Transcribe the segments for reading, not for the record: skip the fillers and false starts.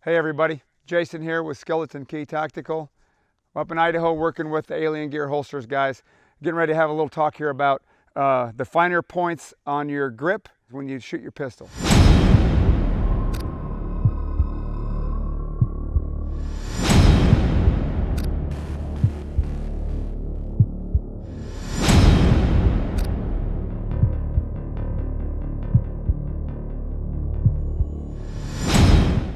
Hey everybody, Jason here with Skeleton Key Tactical. I'm up in Idaho working with the Alien Gear holsters guys. Getting ready to have a little talk here about the finer points on your grip when you shoot your pistol.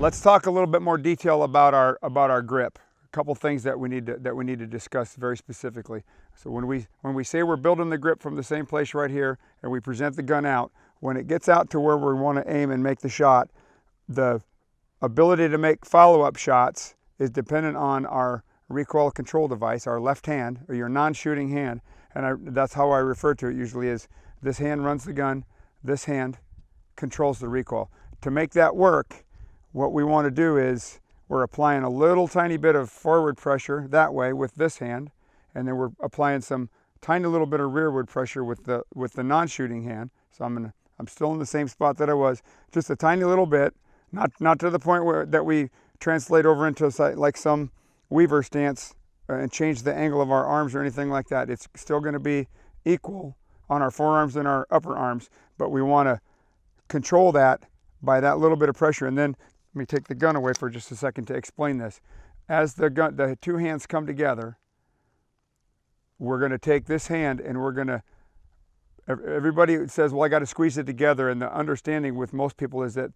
Let's talk a little bit more detail about our grip. A couple things that we need to discuss very specifically. So when we say we're building the grip from the same place right here, and we present the gun out, when it gets out to where we want to aim and make the shot, the ability to make follow-up shots is dependent on our recoil control device, our left hand or your non-shooting hand, and that's how I refer to it usually. Is this hand runs the gun, this hand controls the recoil. To make that work, what we want to do is we're applying a little tiny bit of forward pressure that way with this hand, and then we're applying some tiny little bit of rearward pressure with the non-shooting hand. So I'm still in the same spot that I was, just a tiny little bit, not to the point that we translate over into like some weaver stance and change the angle of our arms or anything like that. It's still going to be equal on our forearms and our upper arms, but we want to control that by that little bit of pressure. And then let me take the gun away for just a second to explain this. As the two hands come together, we're going to take this hand and we're going to, everybody says, well, I got to squeeze it together. And the understanding with most people is that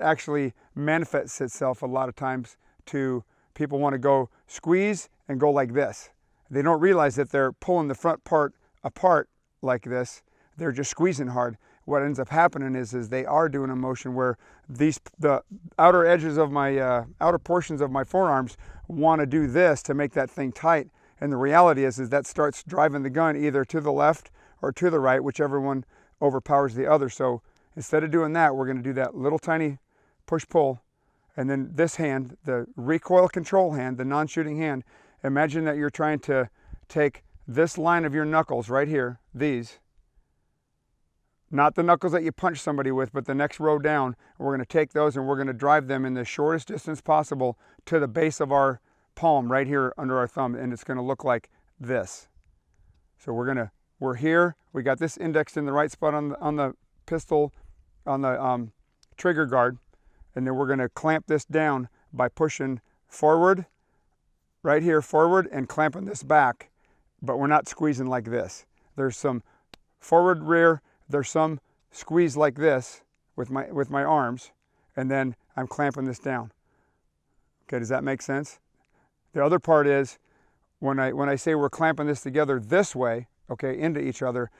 actually manifests itself a lot of times to people want to go squeeze and go like this. They don't realize that they're pulling the front part apart like this. They're just squeezing hard. What ends up happening is they are doing a motion where the outer edges of my outer portions of my forearms want to do this to make that thing tight. And the reality is that starts driving the gun either to the left or to the right, whichever one overpowers the other. So instead of doing that, we're going to do that little tiny push-pull. And then this hand, the recoil control hand, the non-shooting hand, imagine that you're trying to take this line of your knuckles right here, these, not the knuckles that you punch somebody with, but the next row down. We're going to take those and we're going to drive them in the shortest distance possible to the base of our palm right here under our thumb, and it's going to look like this. So we're here, we got this indexed in the right spot on the pistol, on the trigger guard, and then we're going to clamp this down by pushing forward, right here forward, and clamping this back, but we're not squeezing like this. There's some forward rear, there's some squeeze like this with my arms, and then I'm clamping this down. Okay, does that make sense? The other part is when I say we're clamping this together this way, okay, into each other,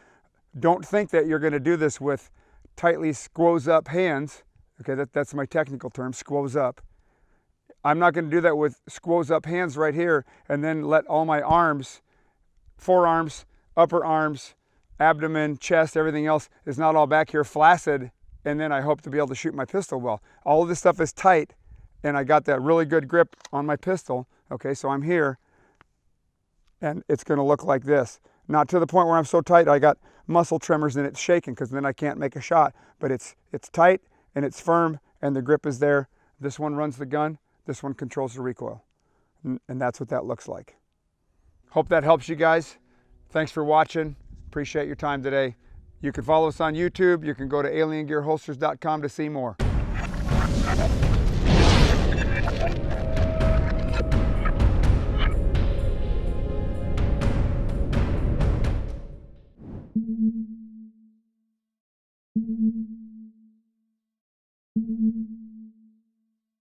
don't think that you're going to do this with tightly squoze up hands. Okay, that's my technical term, squoze up. I'm not going to do that with squoze up hands right here and then let all my arms, forearms, upper arms, abdomen, chest, everything else is not all back here flaccid, and then I hope to be able to shoot my pistol well. All of this stuff is tight, and I got that really good grip on my pistol. Okay, so I'm here, and it's going to look like this. Not to the point where I'm so tight I got muscle tremors and it's shaking, because then I can't make a shot. But it's tight and it's firm, and the grip is there. This one runs the gun, this one controls the recoil, and that's what that looks like. Hope that helps you guys. Thanks for watching. Appreciate your time today. You can follow us on YouTube. You can go to aliengearholsters.com to see more.